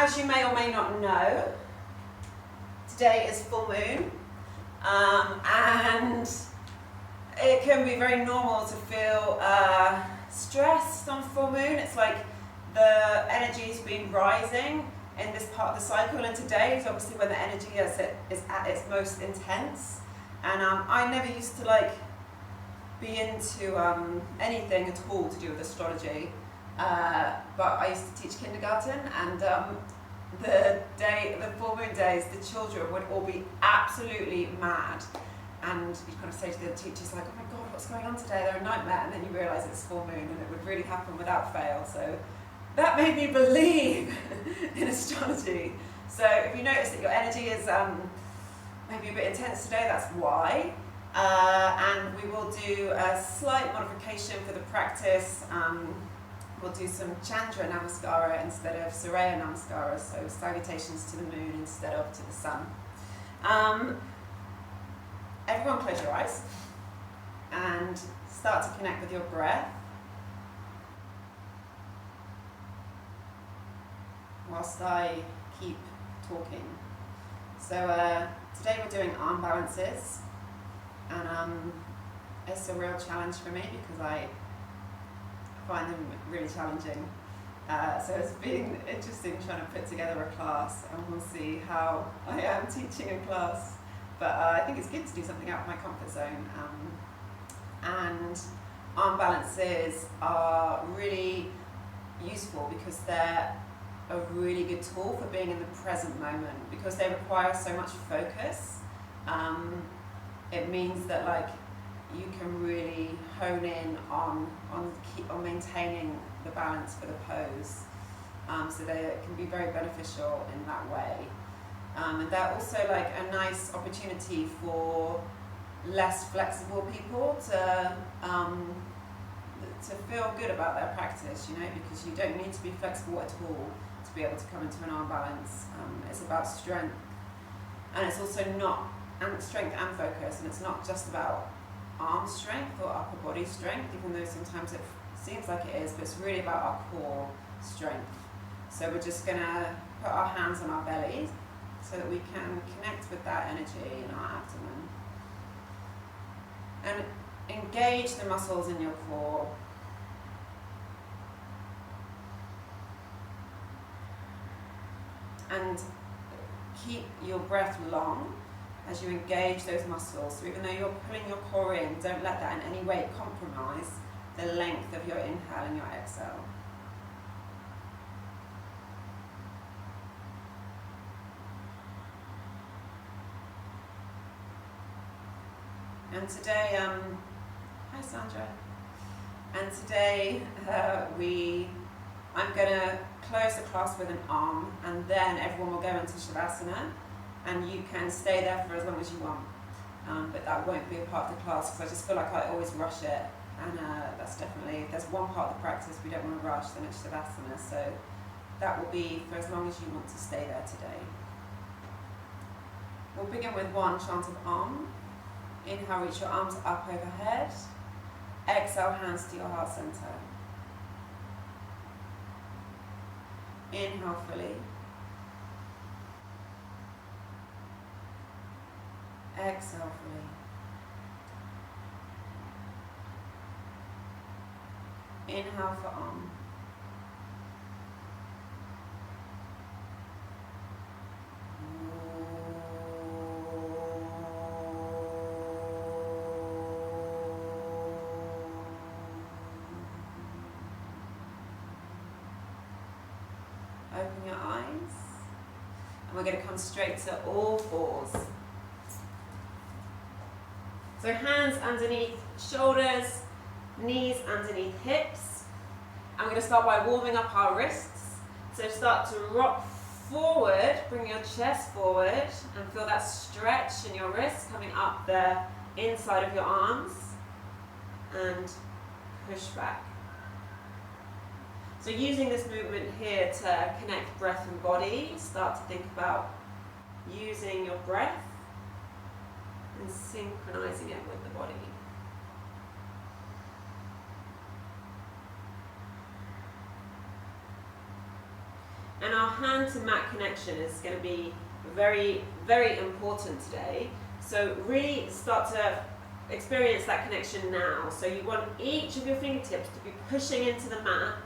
as you may or may not know, today is full moon, and it can be very normal to feel stressed on full moon. It's like the energy's been rising in this part of the cycle, and today is obviously when the energy is at its most intense. And I never used to be into anything at all to do with astrology, but I used to teach kindergarten, and the full moon days, the children would all be absolutely mad, and you kind of say to the teachers like, oh my god, what's going on today? They're a nightmare, and then you realise it's full moon and it would really happen without fail. So that made me believe in astrology. So if you notice that your energy is maybe a bit intense today, that's why. And we will do a slight modification for the practice. We'll do some Chandra Namaskara instead of Surya Namaskara, so salutations to the moon instead of to the sun. Everyone close your eyes and start to connect with your breath whilst I keep talking. So today we're doing arm balances, and it's a real challenge for me because I find them really challenging. So it's been interesting trying to put together a class, and we'll see how I am teaching a class. But I think it's good to do something out of my comfort zone. And arm balances are really useful because they're a really good tool for being in the present moment, because they require so much focus. It means that you can really hone in on maintaining the balance for the pose, so they can be very beneficial in that way. And they're also a nice opportunity for less flexible people to feel good about their practice, because you don't need to be flexible at all to be able to come into an arm balance. It's about strength, and it's also not strength and focus, and it's not just about arm strength or upper body strength, even though sometimes it seems like it is, but it's really about our core strength. So we're just going to put our hands on our bellies so that we can connect with that energy in our abdomen and engage the muscles in your core. And keep your breath long as you engage those muscles. So even though you're pulling your core in, don't let that in any way compromise the length of your inhale and your exhale. And today, hi Sandra. And today I'm going to close the class with an arm, and then everyone will go into Shavasana, and you can stay there for as long as you want. But that won't be a part of the class, because I just feel like I always rush it, and that's definitely, if there's one part of the practice we don't want to rush, then it's Shavasana. So that will be for as long as you want to stay there today. We'll begin with one chant of Om. Inhale, reach your arms up overhead. Exhale, hands to your heart center. Inhale fully. Exhale fully. Inhale for Om. Open your eyes, and we're going to come straight to all fours. So hands underneath shoulders, knees underneath hips. I'm going to start by warming up our wrists. So start to rock forward, bring your chest forward, and feel that stretch in your wrists coming up the inside of your arms, and push back. So using this movement here to connect breath and body, start to think about using your breath and synchronizing it with the body. And our hand to mat connection is going to be very, very important today. So really start to experience that connection now. So you want each of your fingertips to be pushing into the mat,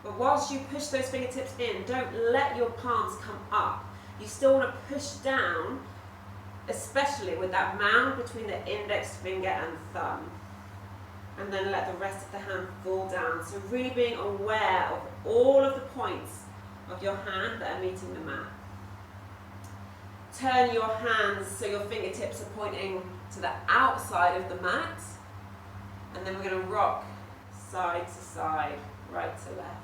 but whilst you push those fingertips in, don't let your palms come up. You still want to push down, especially with that mound between the index finger and thumb. And then let the rest of the hand fall down. So really being aware of all of the points of your hand that are meeting the mat. Turn your hands so your fingertips are pointing to the outside of the mat. And then we're going to rock side to side, right to left.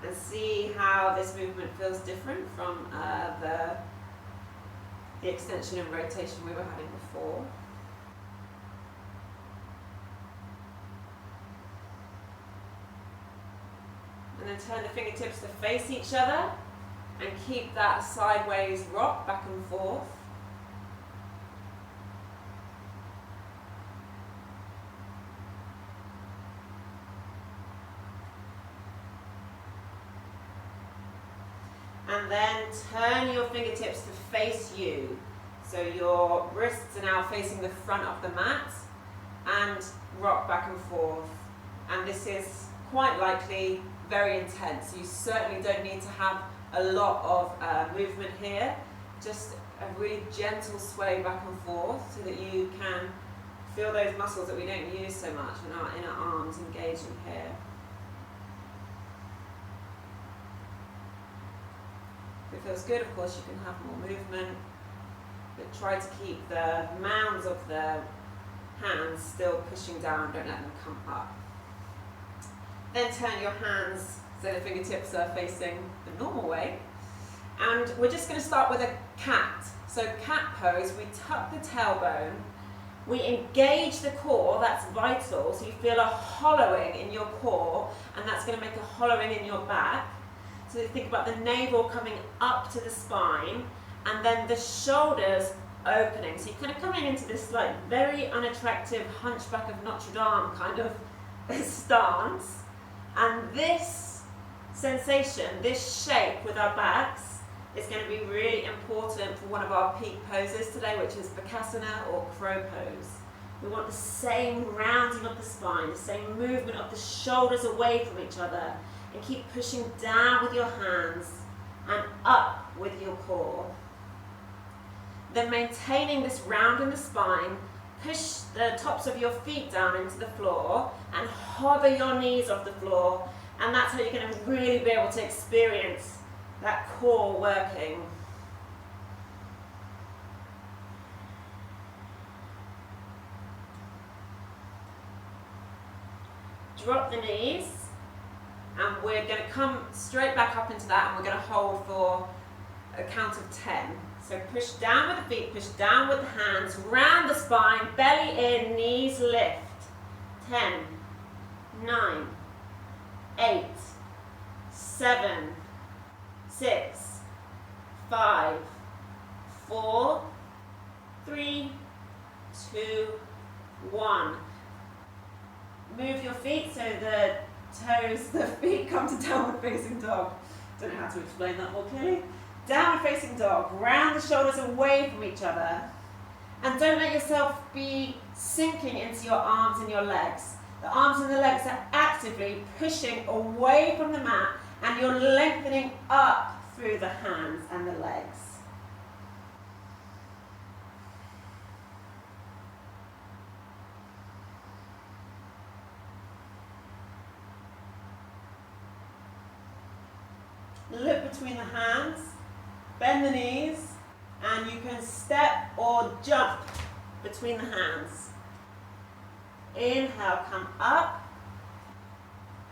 And see how this movement feels different from the extension and rotation we were having before. And then turn the fingertips to face each other and keep that sideways rock back and forth. And then turn your fingertips to face you. So your wrists are now facing the front of the mat and rock back and forth. And this is quite likely very intense. You certainly don't need to have a lot of movement here. Just a really gentle sway back and forth so that you can feel those muscles that we don't use so much in our inner arms engaging here. If it feels good, of course, you can have more movement, but try to keep the mounds of the hands still pushing down, don't let them come up. Then turn your hands so the fingertips are facing the normal way. And we're just going to start with a cat. So cat pose, we tuck the tailbone, we engage the core, that's vital, so you feel a hollowing in your core, and that's going to make a hollowing in your back. So think about the navel coming up to the spine, and then the shoulders opening. So you're kind of coming into this like very unattractive Hunchback of Notre Dame kind of stance. And this sensation, this shape with our backs is going to be really important for one of our peak poses today, which is Bakasana or crow pose. We want the same rounding of the spine, the same movement of the shoulders away from each other, and keep pushing down with your hands and up with your core. Then maintaining this round in the spine, push the tops of your feet down into the floor and hover your knees off the floor, and that's how you're going to really be able to experience that core working. Drop the knees, and we're going to come straight back up into that, and we're going to hold for a count of 10. So push down with the feet, push down with the hands, round the spine, belly in, knees lift. 10, 9, 8, 7, 6, 5, 4, 3, 2, 1. Move your feet so the toes, the feet come to downward facing dog. Don't know how to explain that more clearly. Downward facing dog, round the shoulders away from each other. And don't let yourself be sinking into your arms and your legs. The arms and the legs are actively pushing away from the mat, and you're lengthening up through the hands and the legs. Look between the hands, bend the knees, and you can step or jump between the hands. Inhale, come up.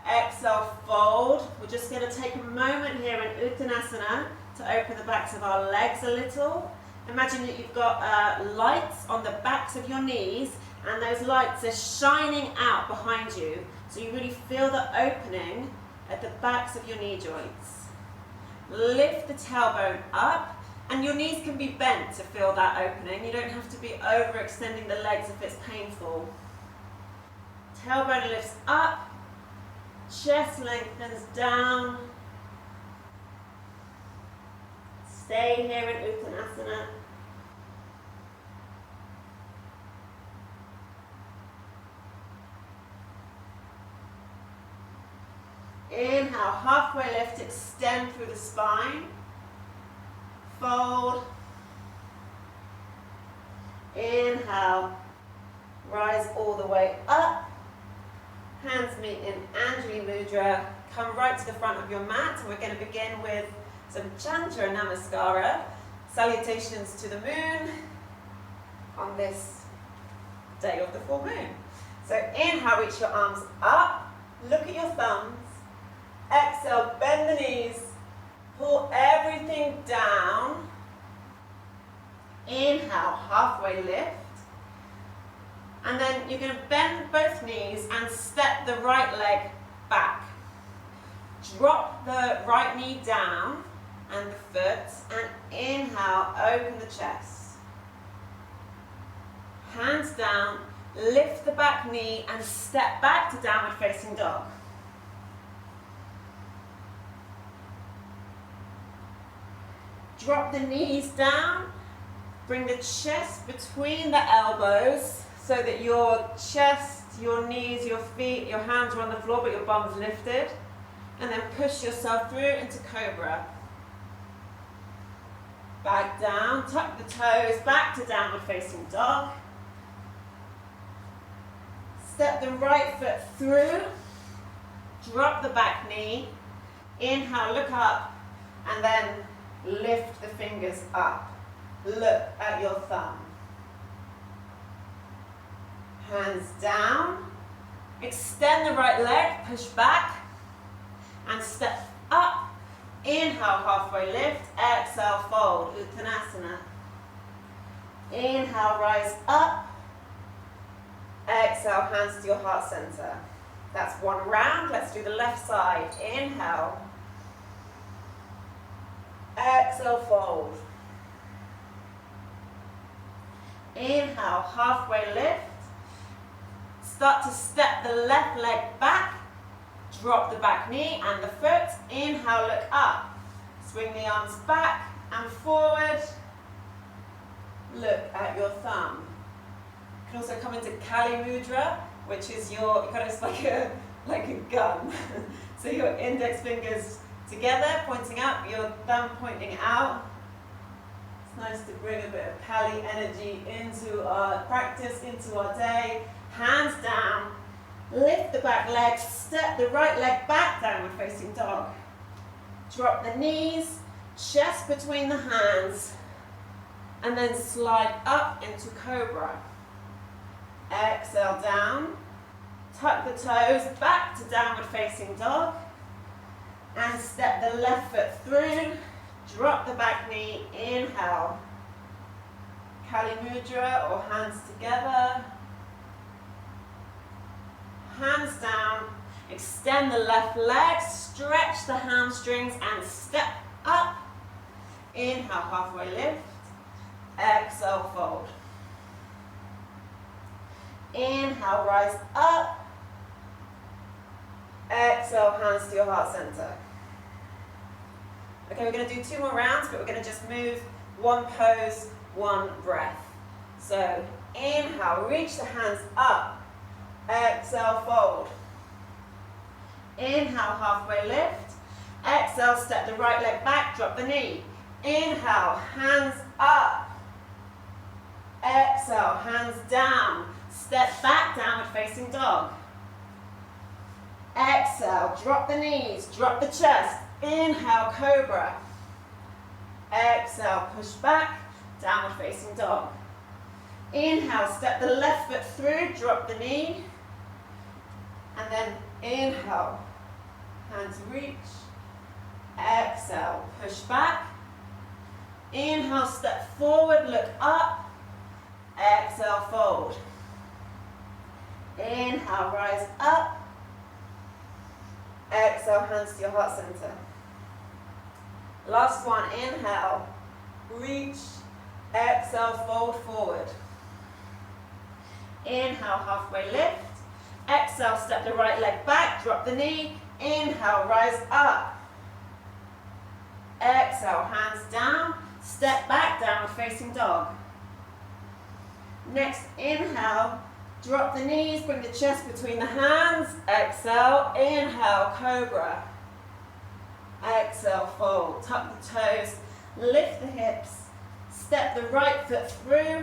Exhale, fold. We're just going to take a moment here in Uttanasana to open the backs of our legs a little. Imagine that you've got lights on the backs of your knees, and those lights are shining out behind you. So you really feel the opening at the backs of your knee joints. Lift the tailbone up, and your knees can be bent to feel that opening. You don't have to be overextending the legs if it's painful. Tailbone lifts up, Chest lengthens down. Stay here in Uttanasana. Inhale, halfway lift, extend through the spine. Fold. Inhale, rise all the way up. Hands meet in Anjali Mudra. Come right to the front of your mat, and we're going to begin with some Chantra Namaskara, salutations to the moon on this day of the full moon. So inhale, reach your arms up, look at your thumbs. Exhale, bend the knees, pull everything down. Inhale, halfway lift. And then you're going to bend both knees and step the right leg back. Drop the right knee down and the foot, and inhale, open the chest. Hands down, lift the back knee and step back to downward facing dog. Drop the knees down, bring the chest between the elbows so that your chest, your knees, your feet, your hands are on the floor but your bum's lifted. And then push yourself through into Cobra. Back down, tuck the toes, back to downward facing dog. Step the right foot through, drop the back knee. Inhale, look up, and then lift the fingers up. Look at your thumb. Hands down. Extend the right leg, push back, and step up. Inhale, halfway lift. Exhale, fold, Uttanasana. Inhale, rise up. Exhale, hands to your heart center. That's one round. Let's do the left side. Inhale. Exhale, fold. Inhale, halfway lift. Start to step the left leg back. Drop the back knee and the foot. Inhale, look up. Swing the arms back and forward. Look at your thumb. You can also come into Kali Mudra, which is your, kind of like a gun. So your index fingers together, pointing up, your thumb pointing out. It's nice to bring a bit of Kali energy into our practice, into our day. Hands down, lift the back leg, step the right leg back, downward facing dog. Drop the knees, chest between the hands, and then slide up into Cobra. Exhale down, tuck the toes back to downward facing dog, and step the left foot through, drop the back knee, inhale. Kali Mudra, or hands together. Hands down, extend the left leg, stretch the hamstrings and step up. Inhale, halfway lift. Exhale, fold. Inhale, rise up. Exhale, hands to your heart center. Okay, we're going to do 2 more rounds, but we're going to just move one pose, one breath. So inhale, reach the hands up. Exhale, fold. Inhale, halfway lift. Exhale, step the right leg back, drop the knee. Inhale, hands up. Exhale, hands down. Step back, downward facing dog. Exhale, drop the knees, drop the chest. Inhale, Cobra. Exhale, push back, downward facing dog. Inhale, step the left foot through, drop the knee. And then inhale, hands reach. Exhale, push back. Inhale, step forward, look up. Exhale, fold. Inhale, rise up. Exhale, hands to your heart center. Last one, inhale, reach. Exhale, fold forward. Inhale, halfway lift. Exhale, step the right leg back, drop the knee. Inhale, rise up. Exhale, hands down, step back, downward facing dog. Next, inhale, drop the knees, bring the chest between the hands. Exhale, inhale, cobra. Exhale, fold, tuck the toes, lift the hips, step the right foot through,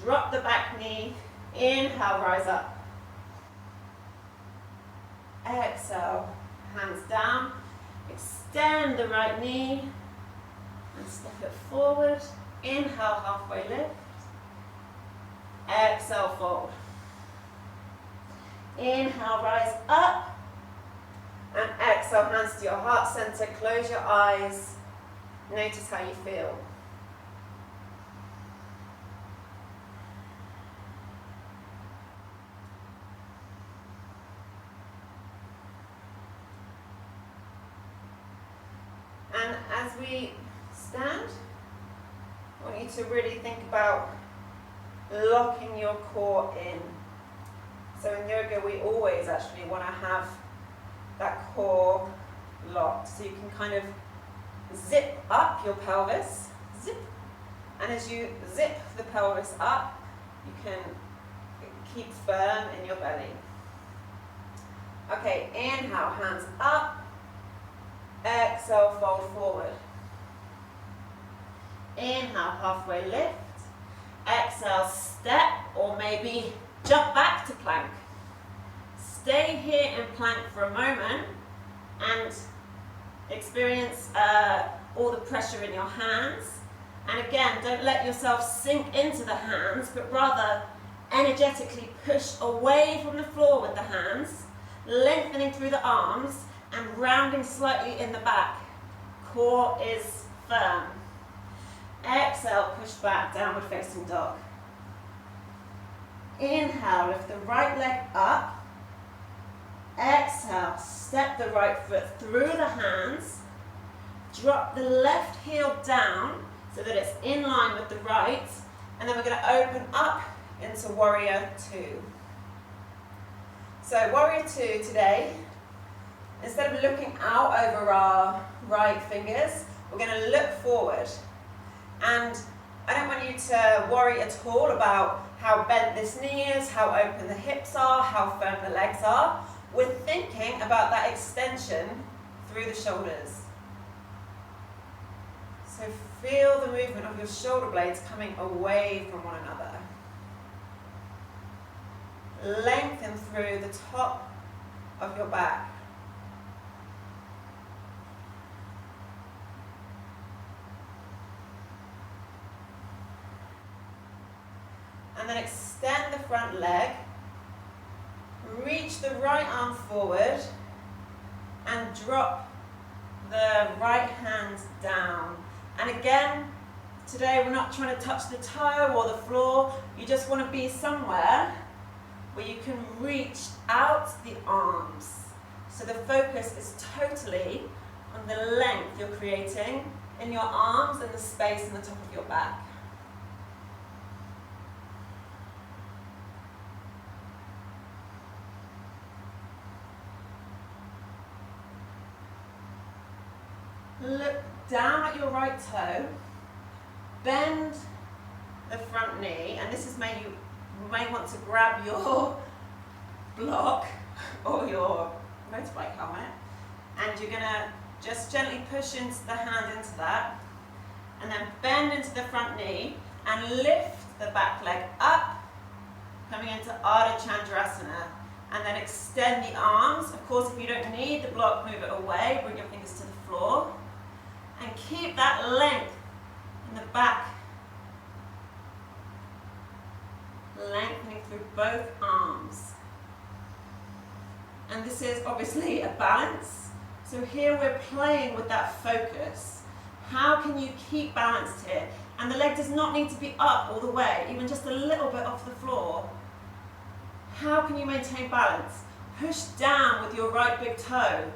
drop the back knee. Inhale, rise up. Exhale, hands down, extend the right knee and step it forward. Inhale, halfway lift. Exhale, fold. Inhale, rise up. And exhale, hands to your heart center. Close your eyes. Notice how you feel. And as we stand, I want you to really think about locking your core in. So in yoga, we always actually want to have that core locked. So you can kind of zip up your pelvis, zip. And as you zip the pelvis up, you can keep firm in your belly. Okay, inhale, hands up. Exhale, fold forward. Inhale, halfway lift. Exhale, step or maybe jump back to plank. Stay here in plank for a moment and experience all the pressure in your hands. And again, don't let yourself sink into the hands, but rather energetically push away from the floor with the hands, lengthening through the arms and rounding slightly in the back. Core is firm. Exhale, push back, downward facing dog. Inhale, lift the right leg up. Exhale, step the right foot through the hands. Drop the left heel down so that it's in line with the right. And then we're going to open up into Warrior Two. So Warrior Two today, instead of looking out over our right fingers, we're going to look forward. And I don't want you to worry at all about how bent this knee is, how open the hips are, how firm the legs are. We're thinking about that extension through the shoulders. So feel the movement of your shoulder blades coming away from one another. Lengthen through the top of your back. And then extend the front leg. Reach the right arm forward and drop the right hand down. And again, today we're not trying to touch the toe or the floor. You just want to be somewhere where you can reach out the arms. So the focus is totally on the length you're creating in your arms and the space in the top of your back. Look down at your right toe, bend the front knee, and this is where you may want to grab your block or your motorbike helmet, and you're going to just gently push into the hand into that, and then bend into the front knee and lift the back leg up, coming into Ardha Chandrasana, and then extend the arms. Of course, if you don't need the block, move it away, bring your fingers to the floor. And keep that length in the back, lengthening through both arms. And this is obviously a balance. So here we're playing with that focus. How can you keep balanced here? And the leg does not need to be up all the way, even just a little bit off the floor. How can you maintain balance? Push down with your right big toe.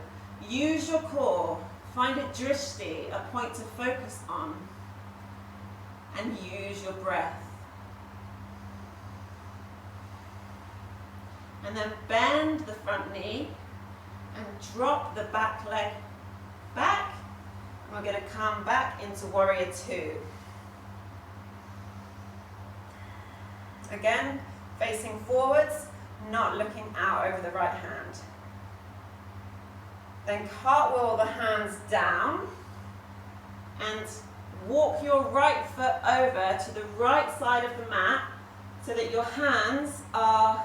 Use your core. Find a drishti, a point to focus on, and use your breath. And then bend the front knee and drop the back leg back. And we're going to come back into warrior two. Again, facing forwards, not looking out over the right hand. Then cartwheel the hands down and walk your right foot over to the right side of the mat so that your hands are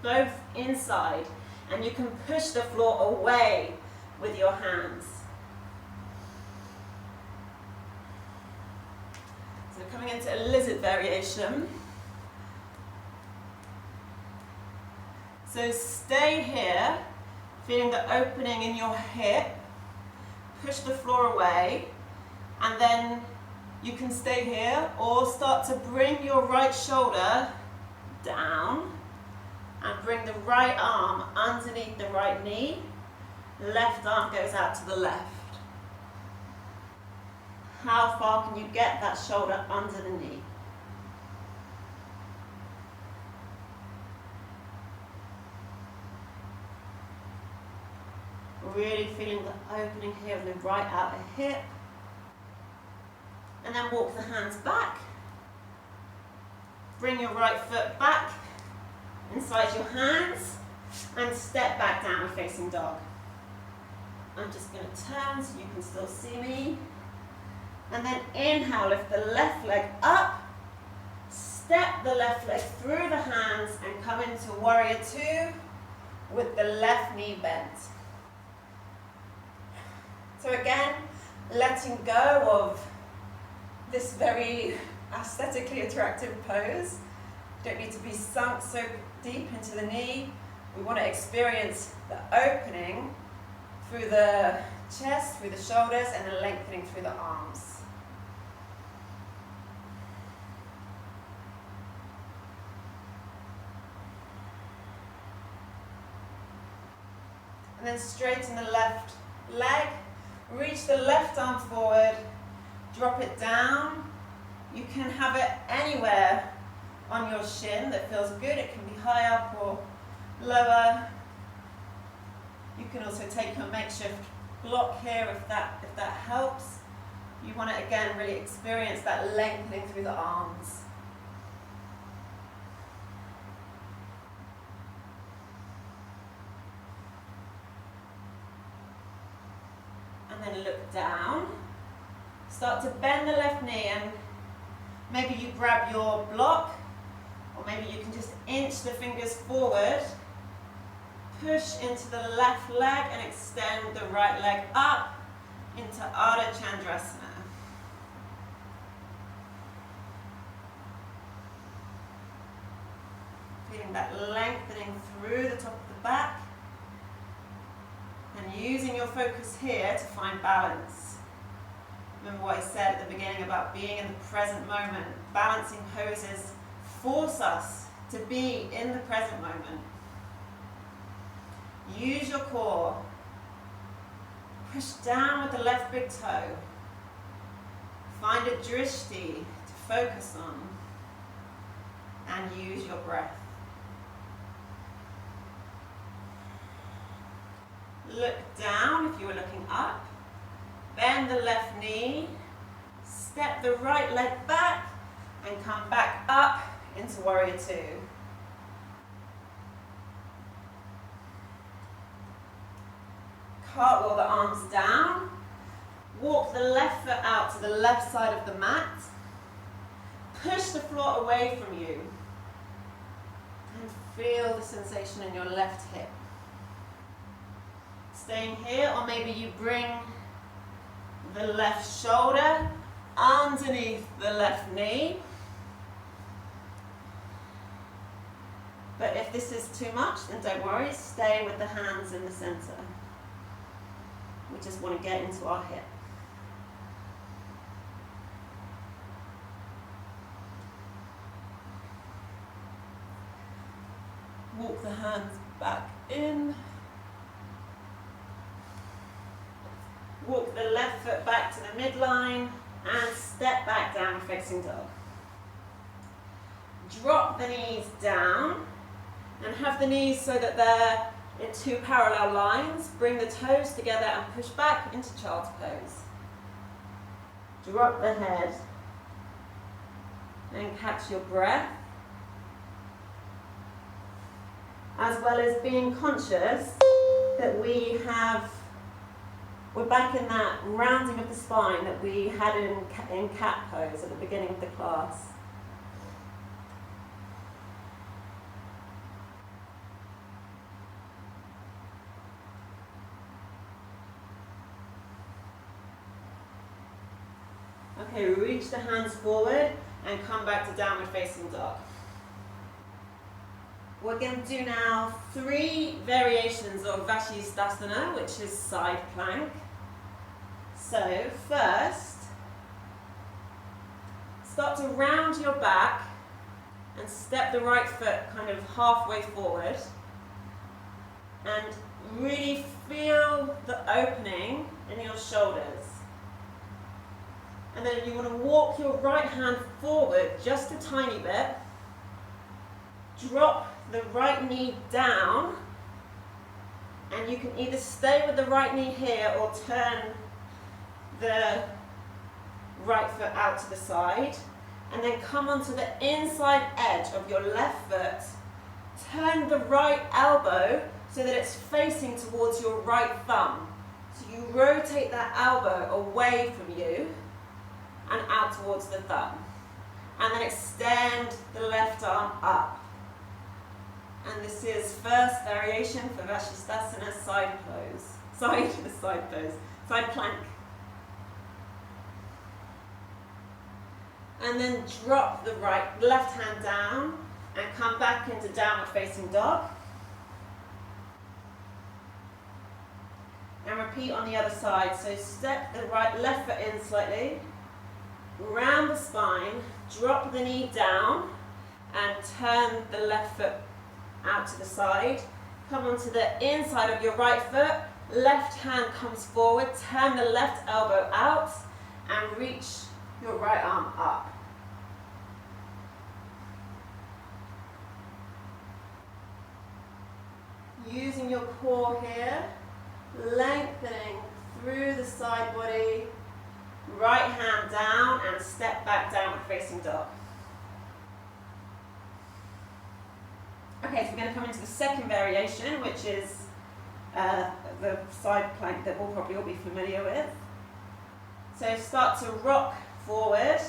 both inside and you can push the floor away with your hands. So coming into a lizard variation. So stay here, feeling the opening in your hip, push the floor away, and then you can stay here or start to bring your right shoulder down and bring the right arm underneath the right knee. Left arm goes out to the left. How far can you get that shoulder under the knee? Really feeling the opening here of the right outer hip. And then walk the hands back. Bring your right foot back inside your hands and step back down facing dog. I'm just going to turn so you can still see me. And then inhale, lift the left leg up. Step the left leg through the hands and come into warrior two with the left knee bent. So again, letting go of this very aesthetically attractive pose. You don't need to be sunk so deep into the knee. We want to experience the opening through the chest, through the shoulders, and the lengthening through the arms. And then straighten the left leg. Reach the left arm forward, drop it down. You can have it anywhere on your shin that feels good. It can be high up or lower. You can also take your makeshift block here if that helps. You want to again really experience that lengthening through the arms. And then look down. Start to bend the left knee and maybe you grab your block or maybe you can just inch the fingers forward. Push into the left leg and extend the right leg up into Ardha Chandrasana. Feeling that lengthening through the top of the back. And using your focus here to find balance. Remember what I said at the beginning about being in the present moment. Balancing poses force us to be in the present moment. Use your core. Push down with the left big toe. Find a drishti to focus on. And use your breath. Look down if you were looking up. Bend the left knee. Step the right leg back and come back up into warrior two. Cartwheel the arms down. Walk the left foot out to the left side of the mat. Push the floor away from you. And feel the sensation in your left hip. Staying here, or maybe you bring the left shoulder underneath the left knee. But if this is too much, then don't worry, stay with the hands in the center. We just want to get into our hip. Walk the hands back in. Walk the left foot back to the midline and step back down facing dog. Drop the knees down And have the knees so that they're in two parallel lines. Bring the toes together and push back into child's pose. Drop the head and catch your breath, as well as being conscious that we're back in that rounding of the spine that we had in cat pose at the beginning of the class. Okay, reach the hands forward and come back to downward facing dog. We're going to do now 3 variations of Vashisthasana, which is side plank. So first, start to round your back and step the right foot kind of halfway forward. And really feel the opening in your shoulders. And then you want to walk your right hand forward just a tiny bit. Drop the right knee down. And you can either stay with the right knee here or turn the right foot out to the side. And then come onto the inside edge of your left foot. Turn the right elbow so that it's facing towards your right thumb. So you rotate that elbow away from you and out towards the thumb. And then extend the left arm up. And this is first variation for Vashisthasana side plank. And then drop the left hand down and come back into downward facing dog. And repeat on the other side. So step the left foot in slightly. Round the spine, drop the knee down and turn the left foot out to the side. Come onto the inside of your right foot, left hand comes forward, turn the left elbow out and reach your right arm up. Using your core here, lengthening through the side body. Right hand down and step back downward facing dog. Okay, so we're going to come into the second variation, which is the side plank that we'll probably all be familiar with. So start to rock forward.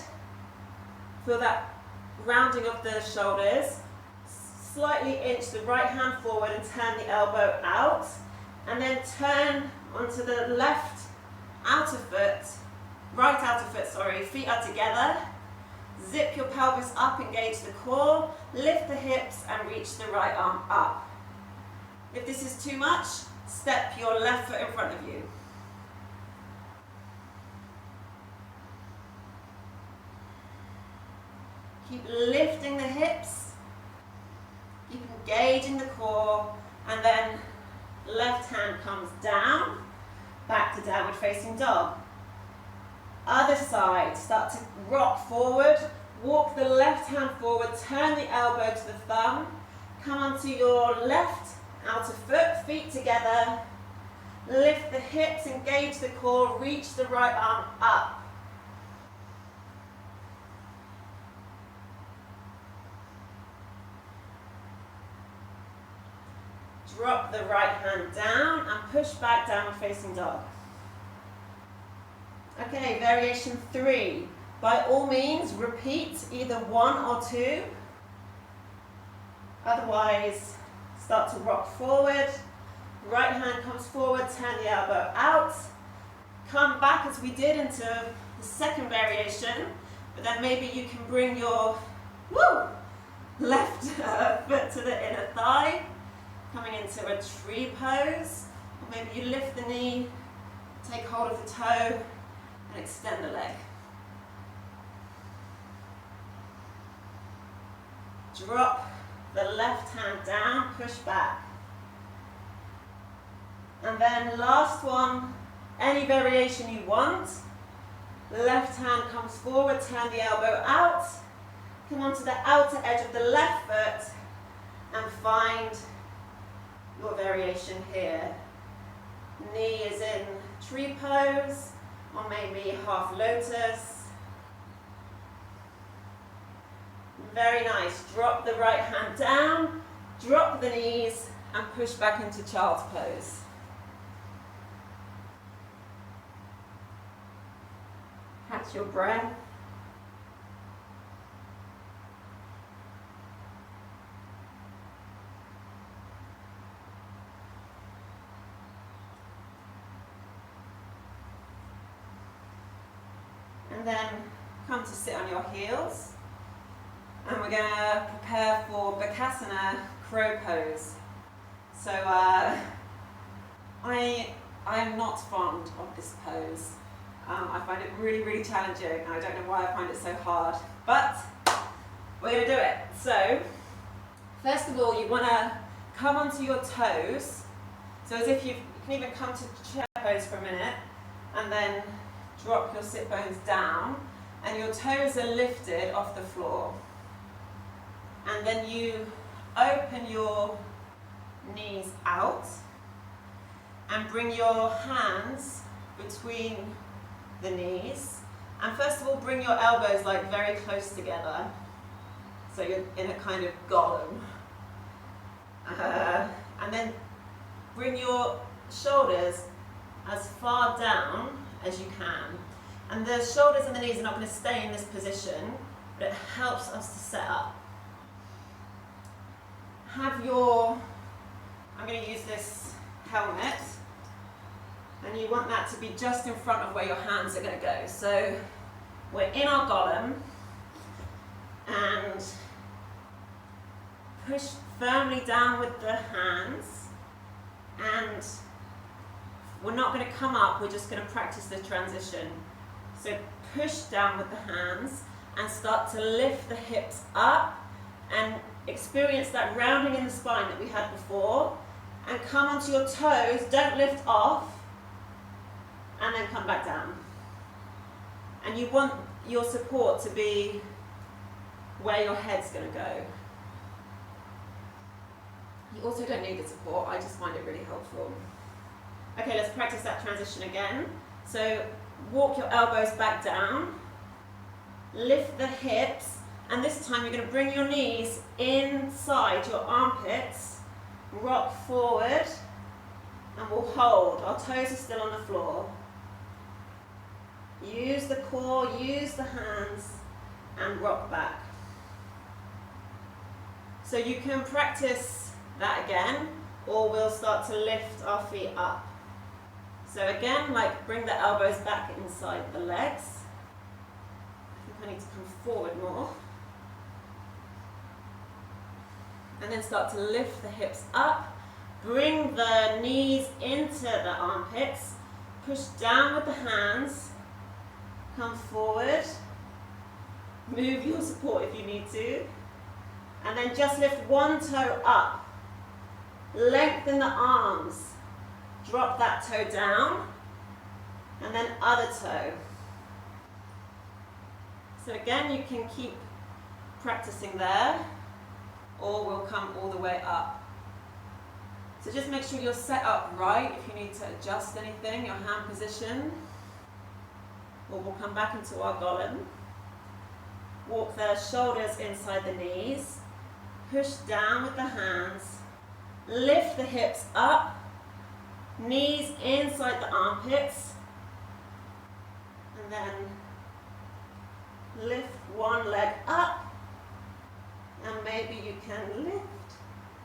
Feel that rounding of the shoulders. Slightly inch the right hand forward and turn the elbow out. And then turn onto the left outer foot. Right outer foot, feet are together. Zip your pelvis up, engage the core, lift the hips and reach the right arm up. If this is too much, step your left foot in front of you. Keep lifting the hips, keep engaging the core, and then left hand comes down, back to downward facing dog. Other side, start to rock forward, walk the left hand forward, turn the elbow to the thumb, come onto your left outer foot, feet together, lift the hips, engage the core, reach the right arm up. Drop the right hand down and push back downward facing dog. Okay, variation 3. By all means, repeat either 1 or 2. Otherwise, start to rock forward. Right hand comes forward, turn the elbow out. Come back as we did into the second variation, but then maybe you can bring your left foot to the inner thigh, coming into a tree pose. Or maybe you lift the knee, take hold of the toe, and extend the leg. Drop the left hand down, push back. And then last one, any variation you want. Left hand comes forward, turn the elbow out. Come onto the outer edge of the left foot. and find your variation here. Knee is in tree pose, or maybe half lotus. Very nice. Drop the right hand down, drop the knees, and push back into child's pose. Catch your breath. And then come to sit on your heels. And we're going to prepare for Bakasana crow pose. So I am not fond of this pose. I find it really, really challenging. I don't know why I find it so hard, but we're going to do it. So first of all, you want to come onto your toes. So as if you can even come to chair pose for a minute, and then drop your sit bones down, and your toes are lifted off the floor. And then you open your knees out and bring your hands between the knees. And first of all, bring your elbows like very close together. So you're in a kind of golem. And then bring your shoulders as far down as you can. And the shoulders and the knees are not going to stay in this position, but it helps us to set up. Have your, I'm going to use this helmet, and you want that to be just in front of where your hands are going to go. So we're in our golem, and push firmly down with the hands, and we're not going to come up, we're just going to practice the transition. So push down with the hands and start to lift the hips up and experience that rounding in the spine that we had before, and come onto your toes, don't lift off, and then come back down. And you want your support to be where your head's going to go. You also don't need the support, I just find it really helpful. Okay, let's practice that transition again. So walk your elbows back down, lift the hips, and this time you're going to bring your knees inside your armpits, rock forward, and we'll hold. Our toes are still on the floor. Use the core, use the hands, and rock back. So you can practice that again, or we'll start to lift our feet up. So again, like bring the elbows back inside the legs. I think I need to come forward more. And then start to lift the hips up. Bring the knees into the armpits. Push down with the hands. Come forward. Move your support if you need to. And then just lift one toe up. Lengthen the arms. Drop that toe down. And then other toe. So again, you can keep practicing there, or we'll come all the way up. So just make sure you're set up right. If you need to adjust anything, your hand position. Or we'll come back into our golem. Walk the shoulders inside the knees. Push down with the hands. Lift the hips up. Knees inside the armpits. And then lift one leg up. And maybe you can lift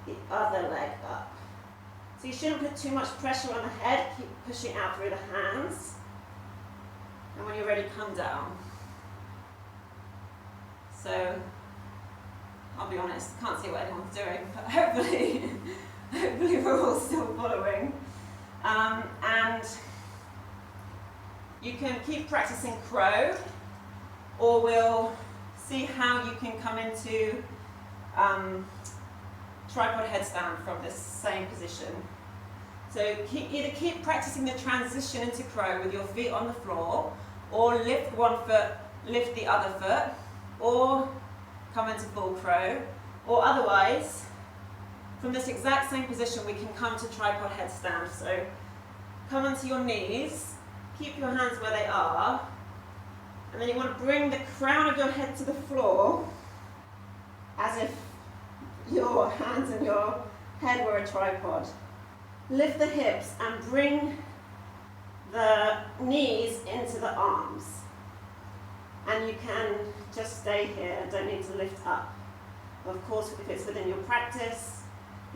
the other leg up. So you shouldn't put too much pressure on the head. Keep pushing out through the hands. And when you're ready, come down. So, I'll be honest, can't see what anyone's doing, but hopefully we're all still following. And you can keep practicing crow, or we'll see how you can come into tripod headstand from this same position. So either keep practicing the transition into crow with your feet on the floor, or lift one foot, lift the other foot, or come into full crow, or otherwise From this exact same position, we can come to tripod headstand. So come onto your knees, keep your hands where they are, and then you want to bring the crown of your head to the floor as if your hands and your head were a tripod. Lift the hips and bring the knees into the arms. And you can just stay here, don't need to lift up. Of course, if it's within your practice,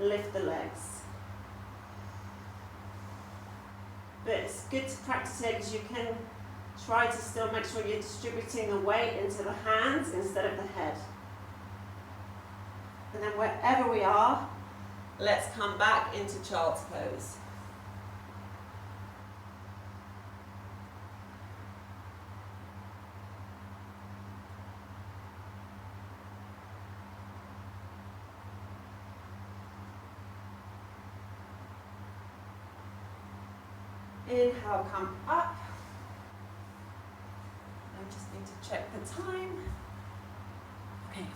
lift the legs. But it's good to practice it because you can try to still make sure you're distributing the weight into the hands instead of the head. And then wherever we are, let's come back into child's pose. Inhale, come up. I just need to check the time. Okay.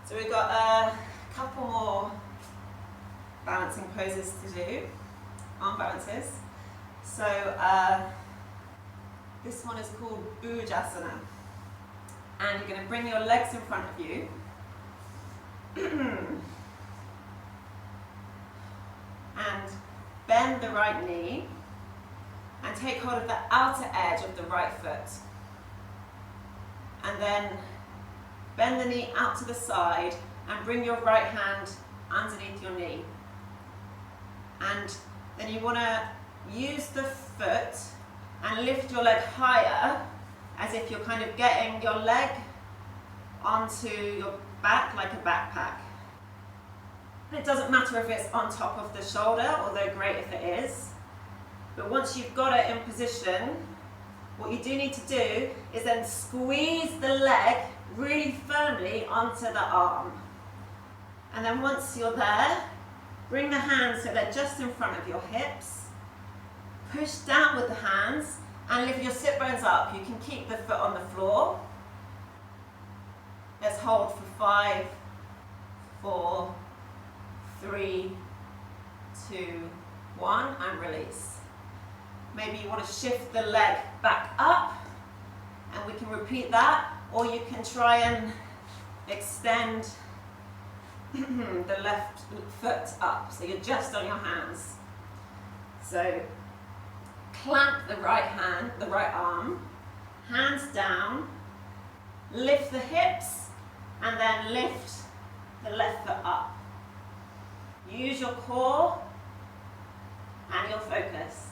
So we've got a couple more balancing poses to do, arm balances. So this one is called Bhujasana. And you're going to bring your legs in front of you. And bend the right knee and take hold of the outer edge of the right foot. And then bend the knee out to the side and bring your right hand underneath your knee. And then you want to use the foot and lift your leg higher as if you're kind of getting your leg onto your back like a backpack. It doesn't matter if it's on top of the shoulder, although great if it is. But once you've got it in position, what you do need to do is then squeeze the leg really firmly onto the arm. And then once you're there, bring the hands so they're just in front of your hips. Push down with the hands and lift your sit bones up. You can keep the foot on the floor. Let's hold for 5, 4, 3, 2, 1, and release. Maybe you want to shift the leg back up, and we can repeat that, or you can try and extend the left foot up, so you're just on your hands. So clamp the right hand, the right arm, hands down, lift the hips, and then lift the left foot up. Use your core and your focus.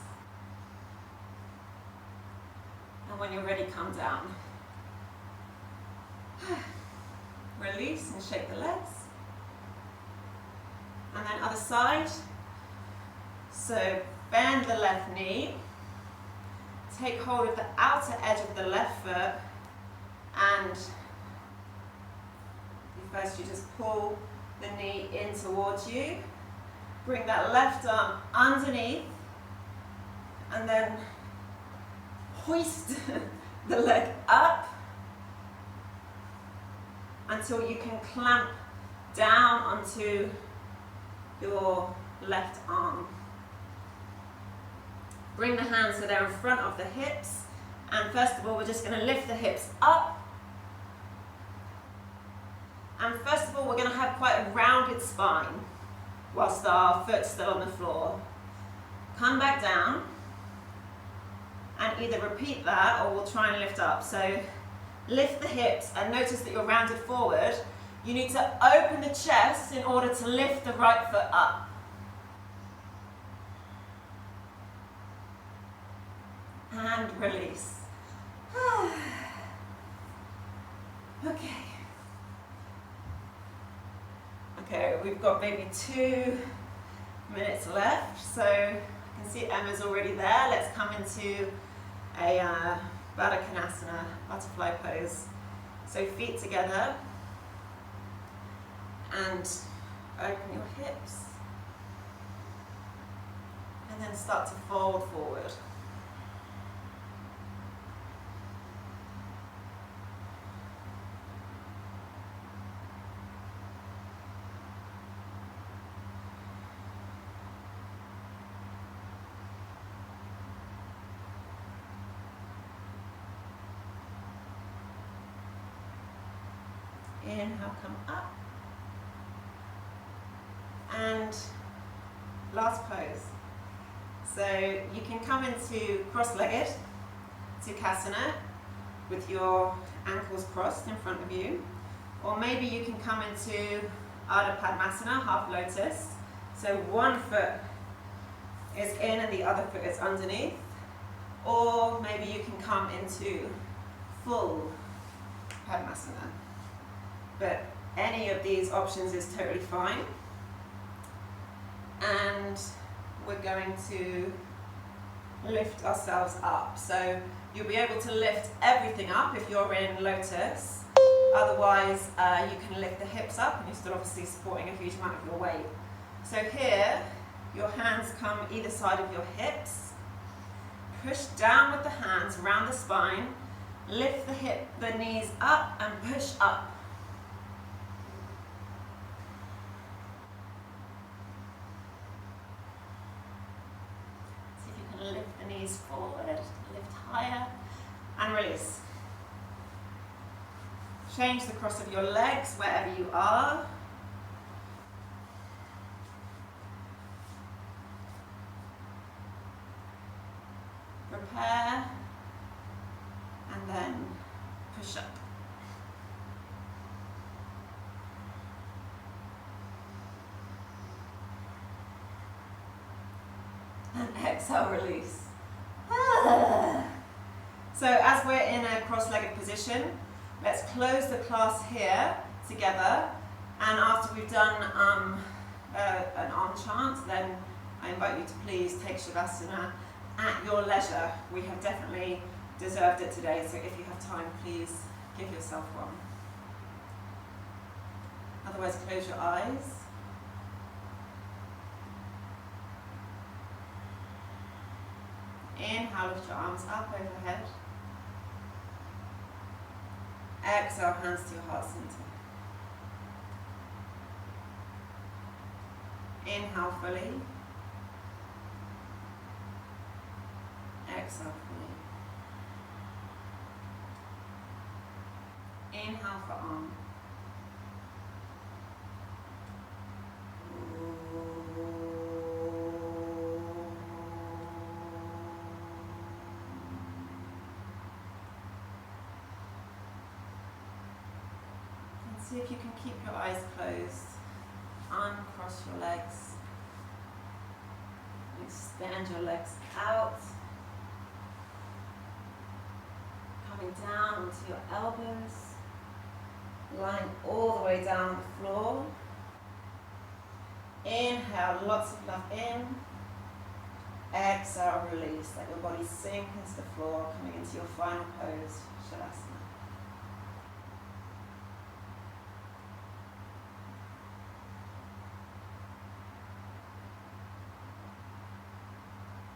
And when you're ready, come down. Release and shake the legs. And then other side. So bend the left knee. Take hold of the outer edge of the left foot. And first you just pull the knee in towards you. Bring that left arm underneath. And then hoist the leg up until you can clamp down onto your left arm. Bring the hands so they're in front of the hips, and first of all we're just going to lift the hips up, and first of all we're going to have quite a rounded spine whilst our foot's still on the floor. Come back down and either repeat that or we'll try and lift up. So lift the hips and notice that you're rounded forward. You need to open the chest in order to lift the right foot up. And release. Okay. Okay, we've got maybe 2 minutes left. So I can see Emma's already there. Let's come into a Baddha Konasana, butterfly pose. So feet together and open your hips. And then start to fold forward. Inhale, come up. And last pose. So you can come into cross-legged Sukhasana with your ankles crossed in front of you, or maybe you can come into Ardha Padmasana, half lotus. So one foot is in and the other foot is underneath, or maybe you can come into full Padmasana. But any of these options is totally fine. And we're going to lift ourselves up. So you'll be able to lift everything up if you're in lotus. Otherwise, you can lift the hips up and you're still obviously supporting a huge amount of your weight. So here, your hands come either side of your hips. Push down with the hands around the spine. Lift the knees up and push up. Lift the knees forward, lift higher, and release. Change the cross of your legs wherever you are. Prepare, and then push up. And exhale, release. So as we're in a cross-legged position, let's close the class here together. And after we've done an arm chant, then I invite you to please take Shavasana at your leisure. We have definitely deserved it today, so if you have time, please give yourself one. Otherwise, close your eyes. Inhale, lift your arms up overhead. Exhale, hands to your heart center. Inhale fully. Exhale fully. Inhale for arm. See if you can keep your eyes closed. Uncross your legs. Extend your legs out. Coming down onto your elbows. Lying all the way down the floor. Inhale, lots of love in. Exhale, release. Let your body sink into the floor, coming into your final pose, Shavasana.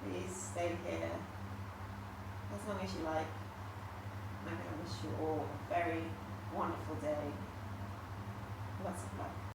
Please stay here as long as you like. I'm going to wish you all a very wonderful day. Lots of love.